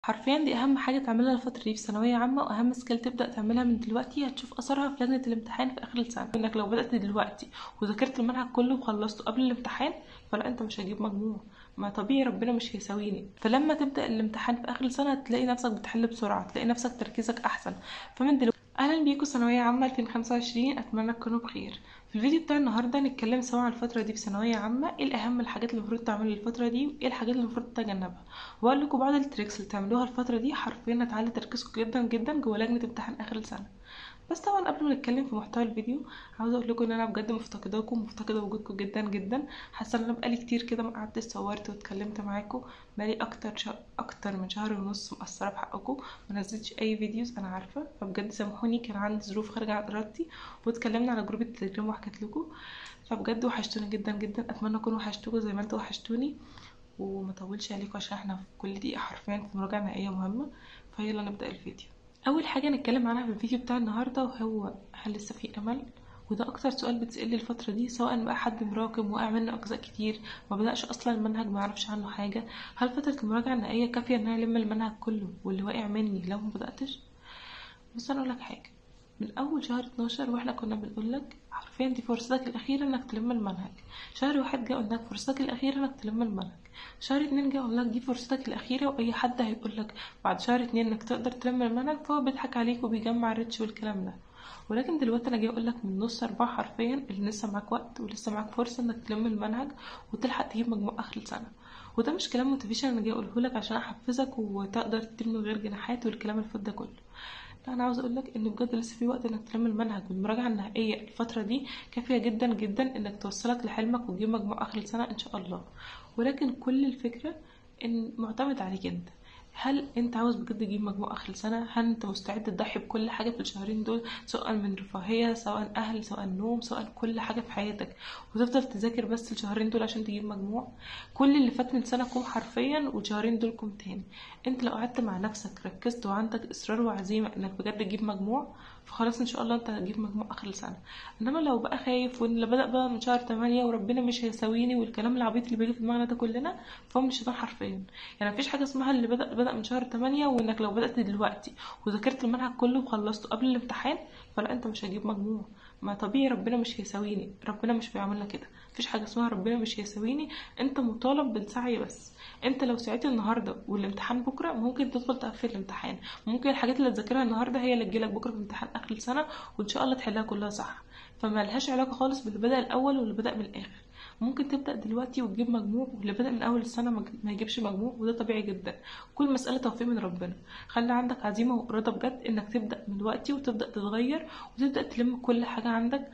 حرفيا دي اهم حاجه تعملها الفتره دي في ثانويه عامه، واهم سكيل تبدا تعملها من دلوقتي هتشوف اثرها في لجنه الامتحان في اخر السنه. انك لو بدات دلوقتي وذاكرت المنهج كله وخلصته قبل الامتحان فلا انت مش هتجيب مجموع. ما طبيعي ربنا مش هيساويني. فلما تبدا الامتحان في اخر السنه هتلاقي نفسك بتحل بسرعه، تلاقي نفسك تركيزك احسن. فمن دلوقتي اهلا بيكم ثانويه عامه 2025، اتمنى تكونوا بخير. في الفيديو بتاع النهارده نتكلم سوا عن الفتره دي في ثانويه عامه، ايه الاهم الحاجات اللي المفروض تعملها الفتره دي وايه الحاجات اللي المفروض تتجنبها، واقول لكم بعض التريكس اللي تعملوها الفتره دي حرفيا هتعلي تركيزكم جدا جدا جوه لجنه امتحان اخر السنه. بس طبعا قبل ما نتكلم في محتوى الفيديو عاوزه اقول لكم ان انا بجد مفتقداكم، مفتقده وجودكم جدا جدا. حاسه ان انا بقالي كتير كده ما قعدتش صورت واتكلمت معاكم، بقالي اكتر من شهر ونص مقصره في حقكم، ما نزلتش اي فيديوز انا عارفه، فبجد سامحوني، كان عندي ظروف خارجه عن ارادتي. واتكلمنا على جروب التليجرام وحكيت لكم. فبجد وحشتوني جدا جدا، اتمنى اكون وحشتكم زي ما انتوا وحشتوني. وما طولش عليكم عشان احنا في كل دقيقه حرفيا في مراجعه نهائيه مهمه. فيلا نبدا الفيديو. اول حاجه نتكلم عنها في الفيديو بتاع النهارده وهو هل لسه في امل. وده اكتر سؤال بتسألي الفتره دي، سواء بقى حد مراكم وقع منه اجزاء كتير ما بدأش اصلا المنهج ما يعرفش عنه حاجه. هل فتره المراجعه النهائيه كافيه ان انا الم المنهج كله واللي واقع مني لو ما بدأتش؟ بس انا اقول لك حاجه، من اول شهر 12 واحنا كنا بنقول لك حرفيا دي فرصتك الاخيره انك تلم المنهج. شهر واحد جه قلنا لك فرصتك الاخيره انك تلم المنهج. شهر اتنين جه قلنا لك دي فرصتك الاخيره، واي حد هيقول لك بعد شهر اتنين انك تقدر تلم المنهج فهو بيضحك عليك وبيجمع ريتش والكلام ده. ولكن دلوقتي انا جاي اقول لك من نص اربعة حرفيا اللي لسه معاك وقت ولسه معاك فرصه انك تلم المنهج وتلحق تجيب مجموع اخر السنه. وده مش كلام موتيفيشن انا جاي اقوله لك عشان احفزك وتقدر تطير من غير جناحات والكلام الفض ده كله. لا، انا عاوزه اقول لك ان بجد لسه في وقت انك تلم المنهج، والمراجعه النهائيه الفتره دي كافيه جدا جدا انك توصلك لحلمك وتجيب مجموع اخر السنه ان شاء الله. ولكن كل الفكره ان معتمد عليك انت. هل انت عاوز بجد تجيب مجموع اخر السنه؟ هل انت مستعد تضحي بكل حاجه في الشهرين دول، سواء من رفاهيه، سواء اهل، سواء نوم، سواء كل حاجه في حياتك، وتفضل تذاكر بس الشهرين دول عشان تجيب مجموع؟ كل اللي فات من سنه كوم حرفيا والشهرين دول كوم تاني. انت لو قعدت مع نفسك ركزت وعندك اصرار وعزيمه انك بجد تجيب مجموع فخلاص ان شاء الله انت هتجيب مجموع اخر السنه. انما لو بقى خايف وان اللي بدأ بقى من شهر 8 وربنا مش هيساويني والكلام العبيط اللي بيجي في دماغنا ده كلنا، فهو مش شيطان حرفيا. يعني مفيش حاجه اسمها اللي بدأ من شهر 8 وانك لو بدأت دلوقتي وذاكرت المنهج كله وخلصته قبل الامتحان فلا انت مش هتجيب مجموع. ما طبيعي ربنا مش هيساويني، ربنا مش بيعملنا كده. مفيش حاجه اسمها ربنا مش هيساويني، انت مطالب بالسعي بس. انت لو سعيت النهارده والامتحان بكره ممكن تدخل تقفل الامتحان، ممكن الحاجات اللي تذاكرها النهارده هي اللي تجيلك بكره في امتحان اخر السنه وان شاء الله تحلها كلها صح. فما لهاش علاقه خالص باللي بدأ الاول واللي بدأ من الاخر. ممكن تبدأ دلوقتي وتجيب مجموع واللي بدأ من اول السنه ما يجيبش مجموع، وده طبيعي جدا. كل مسألة توفيق من ربنا. خلي عندك عزيمة وإرادة بجد انك تبدأ من دلوقتي وتبدأ تتغير وتبدأ تلم كل حاجة عندك.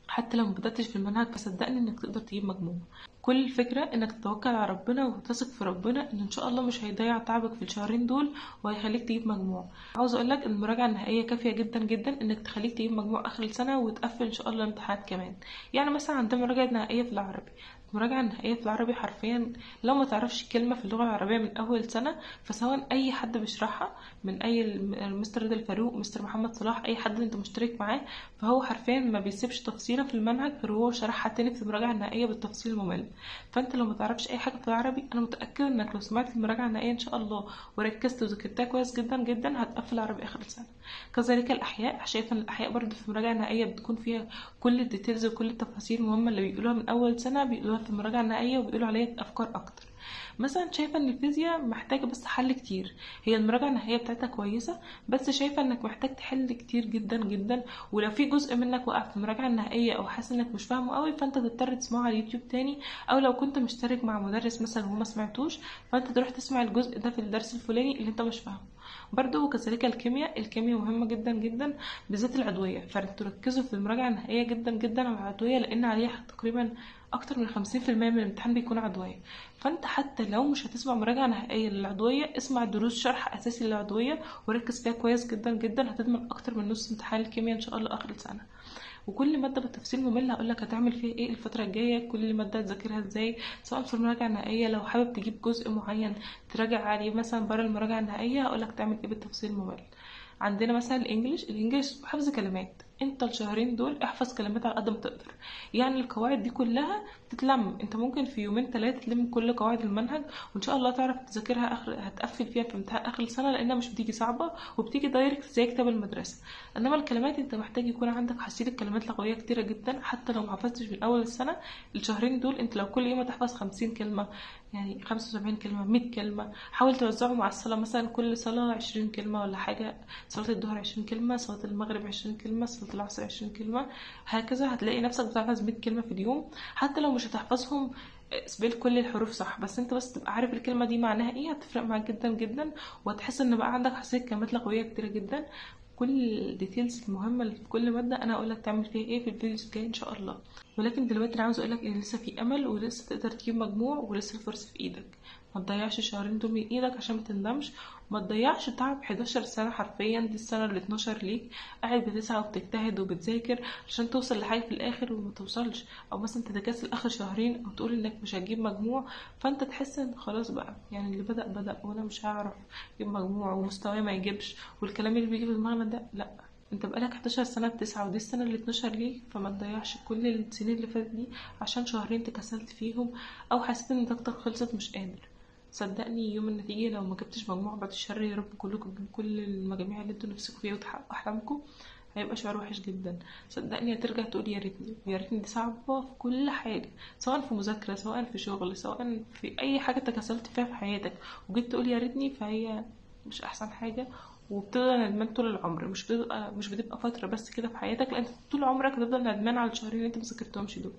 حتى لو مبدأتش في المنهج فصدقني انك تقدر تجيب مجموع. كل الفكرة انك تتوكل على ربنا وتثق في ربنا ان شاء الله مش هيضيع تعبك في الشهرين دول وهيخليك تجيب مجموع. عاوز اقولك ان المراجعة النهائية كافية جدا جدا انك تخليك تجيب مجموع اخر السنة وتقفل ان شاء الله الامتحانات كمان. يعني مثلا عندنا مراجعة نهائية في العربي. المراجعة النهائية في العربي حرفيا لو ما تعرفش كلمة في اللغة العربية من أول سنة فسواء أي حد بيشرحها من أي مستر رضا الفاروق، مستر محمد صلاح، أي حد أنت مشترك معاه، فهو حرفيا ما بيسيبش تفصيلة في المنهج غير هو شرحها تاني في المراجعة النهائية بالتفصيل الممل. فأنت لو ما تعرفش أي حاجة في العربي أنا متأكدة إنك لو سمعت المراجعة النهائية إن شاء الله وركزت وذاكرتها كويس جدا جدا هتقفل عربي آخر السنة. كذلك الأحياء، شايفة إن الأحياء برضو في المراجعة النهائية بتكون فيها كل الديتيلز وكل التفاصيل المهمة اللي بيقولوها من أول سنة بيقولوها في المراجعة النهائية وبيقولوا عليها أفكار أكتر. مثلا شايفة ان الفيزياء محتاجة بس حل كتير، هي المراجعة النهائية بتاعتها كويسة بس شايفة انك محتاج تحل كتير جدا جدا. ولو في جزء منك وقع في المراجعة النهائية او حاسس انك مش فاهمه قوي فانت تضطر تسمعه على اليوتيوب تاني، او لو كنت مشترك مع مدرس مثلا وما سمعتوش فانت تروح تسمع الجزء ده في الدرس الفلاني اللي انت مش فاهمه. برضو وكذلك الكيمياء مهمة جدا جدا بالذات العضوية، فانتوا ركزوا في المراجعة النهائية جدا جدا على العضوية لان عليها تقريبا اكتر من 50% من الامتحان بيكون عضوية. فانت حتى لو مش هتسمع مراجعة نهائية للعضوية اسمع دروس شرح اساسي للعضوية وركز فيها كويس جدا جدا، هتضمن اكتر من نص امتحان الكيمياء ان شاء الله اخر السنة. وكل ماده بالتفصيل ممل هقولك هتعمل فيها ايه الفتره الجايه، كل ماده تذاكرها ازاي، سواء في المراجعه النهائيه لو حابب تجيب جزء معين تراجع عليه مثلا بره المراجعه النهائيه هقولك تعمل ايه بالتفصيل ممل. عندنا مثلا الانجليش حفظ كلمات. انت الشهرين دول احفظ كلمات على قد ما تقدر. يعني القواعد دي كلها تتلم، انت ممكن في يومين 3 تلم كل قواعد المنهج، وان شاء الله تعرف تذاكرها هتقفل فيها في امتحان اخر السنه، لانها مش بتيجي صعبه وبتيجي دايركت زي كتاب المدرسه. انما الكلمات انت محتاج يكون عندك حصيله كلمات لغويه كتيره جدا، حتى لو ما حفظتش من اول السنه. الشهرين دول انت لو كل يوم هتحفظ 50 كلمه، يعني 75 كلمة، 100 كلمة، حاول توزعهم على الصلاة. مثلا كل صلاة 20 كلمة ولا حاجة، صلاة الظهر 20 كلمة، صلاة المغرب 20 كلمة، صلاة العصر 20 كلمة، هكذا. هتلاقي نفسك بتحفظ 100 كلمة في اليوم. حتى لو مش هتحفظهم سبيل كل الحروف صح، بس انت بس تبقى عارف الكلمة دي معناها ايه، هتفرق معاك جدا جدا، وهتحس ان بقى عندك حصيلة كلمات لغوية كتيرة جدا. كل الديتيلز المهمة اللي في كل مادة انا اقولك تعمل فيها ايه في الفيديوز الجاي ان شاء الله. ولكن دلوقتي انا عاوز اقولك ان لسه في امل، ولسه تقدر تجيب مجموع، ولسه الفرصة في ايدك. ما تضيعش الشهرين دول من ايدك عشان ما تندمش. وما تضيعش تعب 11 سنة حرفيا، دي السنة ال 12 ليك، قاعد بتسعى وبتجتهد وبتذاكر عشان توصل لحاجة في الاخر وما توصلش، او مثلا تتكاسل اخر شهرين او تقول انك مش هتجيب مجموع، فانت تحس ان خلاص بقى يعني اللي بدأ وانا مش هعرف اجيب مجموع ومستواي ما يجيبش، والكلام اللي بيجي في دماغنا ده لا. انت بقالك 11 سنة بتسعى، ودي السنة ال 12 ليك، فما تضيعش كل السنين اللي فاتت دي عشان شهرين تكسلت فيهم او حسيت ان طاقتك خلصت مش قادر. صدقني يوم النتيجة لو ما جبتش مجموع، بعد الشر يا رب كلكم تجيبوا كل المجاميع اللي انتوا نفسكم فيها وتحققوا احلامكم، هيبقى شعور وحش جدا. صدقني هترجع تقول يا ريتني، يا ريتني. دي صعبة في كل حاجة، سواء في مذاكرة، سواء في شغل، سواء في اي حاجة تكسلت فيها في حياتك وجيت تقول يا ريتني، فهي مش احسن حاجة. وبتفضل ندمان طول العمر، مش بتبقى فترة بس كده في حياتك، لان انت طول عمرك هتفضل ندمان على الشهرين اللي انت مذاكرتهمش دول.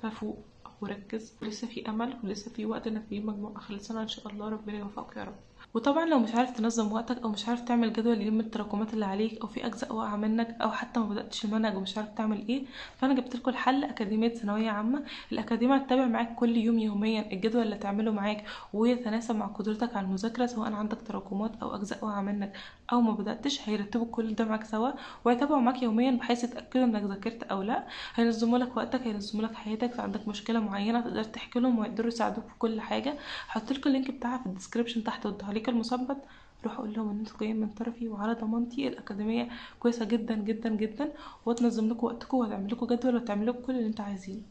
ففوق وركز، ولسه في امل، ولسه في وقت انك تجيب مجموع اخر السنه ان شاء الله. ربنا يوفقك يا رب. وطبعا لو مش عارف تنظم وقتك، او مش عارف تعمل جدول يلم التراكمات اللي عليك، او في اجزاء واقعه منك، او حتى ما بداتش المنهج ومش عارف تعمل ايه، فانا جبت لكم الحل: اكاديميه ثانويه عامه. الاكاديميه هتتابع معاك كل يوم يوميا الجدول اللي تعمله معاك ويتناسب مع قدرتك على المذاكره، سواء عندك تراكمات او اجزاء واقعه منك او ما بداتش. هيرتبوا كل ده معاك سوا ويتابعوا معاك يوميا بحيث يتاكدوا انك ذاكرت او لا. هينظموا لك وقتك، هينظموا لك حياتك. عندك مشكله معينه تقدر تحكي لهم ويقدروا يساعدوك في كل حاجه. هحط لكم اللينك بتاعها في الديسكربشن تحت والتعليق المثبت. روح اقول لهم ان انتوا جايين من طرفي وعلى ضمانتي. الاكاديميه كويسه جدا جدا جدا، وتنظم لكم وقتكم وهتعمل لكم جدول وتعمل لكم كل اللي انتوا عايزينه.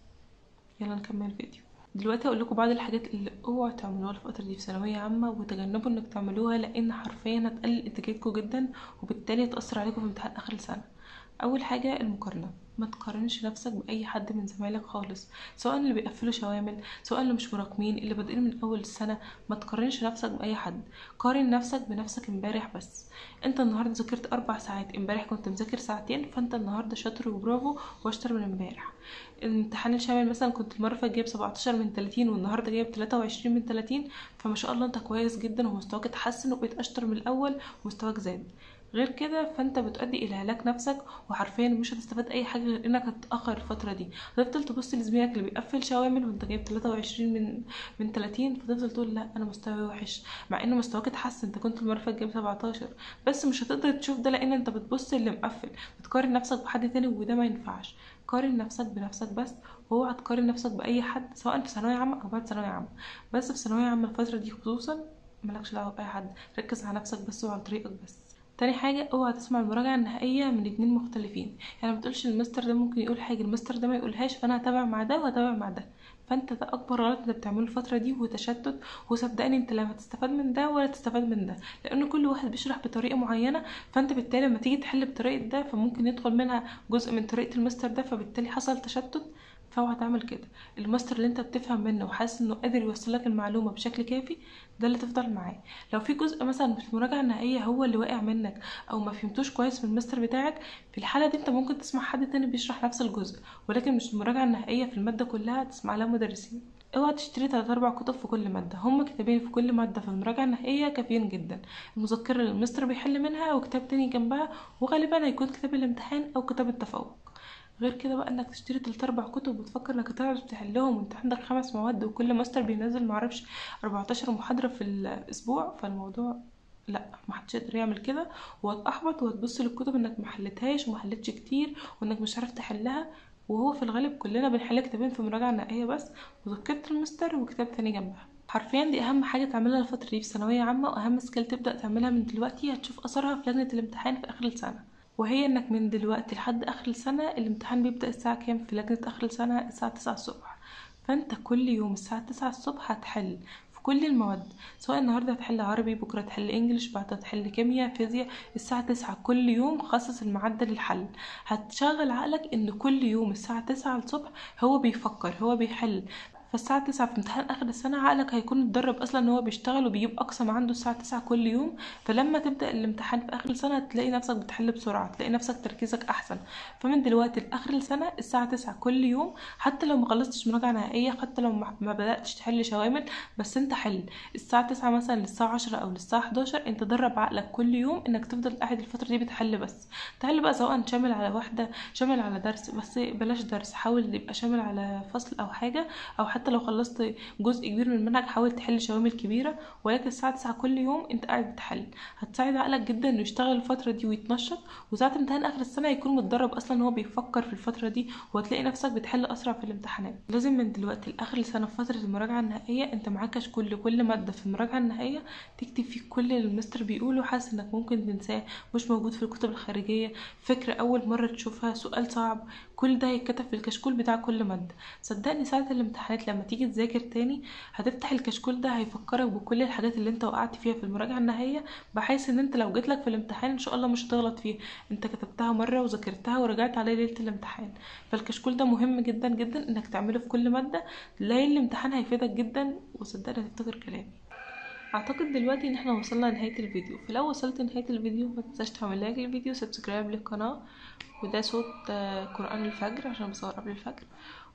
يلا نكمل الفيديو. دلوقتي هقول لكم بعض الحاجات اللي اوعوا تعملوها الفتره دي في ثانويه عامه، وتجنبوا انك تعملوها، لان حرفيا هتقلل انتاجيتكم جدا، وبالتالي هتاثر عليكم في امتحان اخر السنه. اول حاجه المقارنه. ما تقارنش نفسك باي حد من زمايلك خالص، سواء اللي بيقفلوا شوامل، سواء اللي مش مراكمين، اللي بادئين من اول السنه. ما تقارنش نفسك باي حد، قارن نفسك بنفسك امبارح بس. انت النهارده ذاكرت 4 ساعات، امبارح كنت مذاكر ساعتين، فانت النهارده شاطر وبرافو واشطر من امبارح. الامتحان الشامل مثلا كنت المره اللي فاتت جايب 17 من 30 والنهارده جايب 23 من 30، فما شاء الله انت كويس جدا ومستواك اتحسن وبقيت اشطر من الاول ومستواك زاد. غير كده فانت بتؤدي الى هلاك نفسك، وحرفيا مش هتستفاد اي حاجه غير انك هتتاخر الفتره دي. هتفضل تبص لزميلك اللي بيقفل شوامل وانت جايب 23 من 30، فتفضل تقول لا انا مستواي وحش، مع ان مستواك اتحسن. انت كنت المره اللي فاتت جايب 17 بس. مش هتقدر تشوف ده لان انت بتبص اللي مقفل، بتقارن نفسك بحد تاني، وده ما ينفعش. قارن نفسك بنفسك بس، واوعى تقارن نفسك باي حد، سواء في ثانويه عامه او بعد ثانويه عامه. بس في ثانويه عامه الفتره دي خصوصا مالكش دعوه باي حد، ركز على نفسك بس وعلى طريقك بس. تاني حاجة، اوعى تسمع المراجعة النهائية من 2 مختلفين. يعني ما تقولش المستر ده ممكن يقول حاجة المستر ده ما يقولهاش، فانا هتابع مع ده وهتابع مع ده. فانت ده اكبر غلط انت بتعمله الفترة دي، وتشتت. وصدقني انت لا هتستفاد من ده ولا تستفاد من ده، لان كل واحد بيشرح بطريقة معينة، فانت بالتالي لما تيجي تحل بطريقة ده فممكن يدخل منها جزء من طريقة المستر ده، فبالتالي حصل تشتت. فاوعى تعمل كده. الماستر اللي انت بتفهم منه وحاسس انه قادر يوصل لك المعلومه بشكل كافي، ده اللي تفضل معاه. لو في جزء مثلا في المراجعه النهائيه هو اللي واقع منك او ما فهمتوش كويس من الماستر بتاعك، في الحاله دي انت ممكن تسمع حد تاني بيشرح نفس الجزء، ولكن مش المراجعه النهائيه في الماده كلها تسمع لها مدرسين. اوعى تشتري 3 4 كتب في كل ماده، هما كتابين في كل ماده في المراجعه النهائيه كافيين جدا. المذكره اللي المستر بيحل منها وكتاب تاني جنبها، وغالبا هيكون كتاب الامتحان او كتاب التفوق. غير كده بقى انك تشتري 3 4 كتب وتفكر انك هتعرف تحلهم وانت عندك 5 مواد، وكل ماستر بينزل معرفش 14 محاضرة في الاسبوع، فالموضوع لا، محدش يقدر يعمل كده. وهتحبط وهتبص للكتب انك محلتهاش ومحلتش كتير وانك مش عارف تحلها، وهو في الغالب كلنا بنحل كتابين في مراجعة نهائية بس، مذكرة المستر وكتاب تاني جنبها. حرفيا دي اهم حاجه تعملها الفتره دي في ثانويه عامه، واهم سكيل تبدا تعملها من دلوقتي هتشوف اثرها في لجنه الامتحان في اخر السنه. وهي انك من دلوقتي لحد اخر السنة الامتحان بيبدأ الساعة كام في لجنة اخر السنة؟ الساعة 9 الصبح. فانت كل يوم الساعة 9 الصبح هتحل في كل المواد، سواء النهارده هتحل عربي، بكره تحل انجليش، بعد هتحل كيمياء، فيزياء. الساعة 9 كل يوم خصص الميعاد ده للحل. هتشغل عقلك ان كل يوم الساعة 9 الصبح هو بيفكر، هو بيحل. فالساعة 9 في امتحان آخر السنة عقلك هيكون اتدرب أصلا إن هو بيشتغل وبيجيب أقصى ما عنده الساعة 9 كل يوم. فلما تبدأ الامتحان في آخر السنة تلاقي نفسك بتحل بسرعة، تلاقي نفسك تركيزك أحسن. فمن دلوقتي لآخر السنة الساعة 9 كل يوم، حتى لو ما خلصتش مراجعة نهائية، حتى لو ما بدأتش تحل شوامل، بس انت حل الساعة 9 مثلا للساعة 10 أو للساعة 11. انت درب عقلك كل يوم انك تفضل قاعد الفترة دي بتحل بس. تحل بقى سواء شامل على واحدة، شامل على درس، بس بلاش درس، حاول يبقى شامل على فصل أو حاجة. أو حتى لو خلصت جزء كبير من المنهج حاول تحل شوامل كبيرة، ولكن الساعة 9 كل يوم انت قاعد بتحل. هتساعد عقلك جدا انه يشتغل الفترة دي ويتنشط، وساعة امتحان اخر السنة يكون متدرب اصلا ان هو بيفكر في الفترة دي، وهتلاقي نفسك بتحل اسرع في الامتحانات. لازم من دلوقتي لاخر السنة في فترة المراجعة النهائية انت معاك كشكول لكل مادة في المراجعة النهائية، تكتب فيه كل اللي المستر بيقوله، حاسس انك ممكن تنساه، مش موجود في الكتب الخارجية، فكرة اول مرة تشوفها، سؤال صعب، كل ده هيتكتب في الكشكول بتاع كل مادة. صدقني ساعة الامتحانات لما تيجي تذاكر تاني هتفتح الكشكول ده هيفكرك بكل الحاجات اللي انت وقعت فيها في المراجعة النهائية، بحيث ان انت لو جيتلك في الامتحان ان شاء الله مش هتغلط فيها، انت كتبتها مرة وذاكرتها ورجعت عليه ليلة الامتحان. فالكشكول ده مهم جدا جدا انك تعمله في كل مادة، ليلة الامتحان هيفيدك جدا، وصدقني هتفتكر كلامي. اعتقد دلوقتي ان احنا وصلنا لنهاية الفيديو، فلو وصلت لنهاية الفيديو ما تنساش تعمل لايك للفيديو، سبسكرايب للقناة. وده صوت قرآن الفجر عشان بصور قبل الفجر.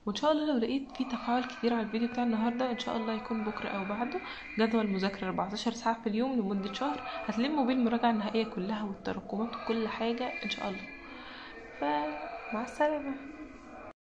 وان شاء الله لو لقيت فيه تفاعل كتير على الفيديو بتاع النهارده ان شاء الله يكون بكره او بعده جدول مذاكره 14 ساعه في اليوم لمده شهر، هتلموا بيه المراجعه النهائيه كلها والتراكمات وكل حاجه ان شاء الله. فمع السلامه.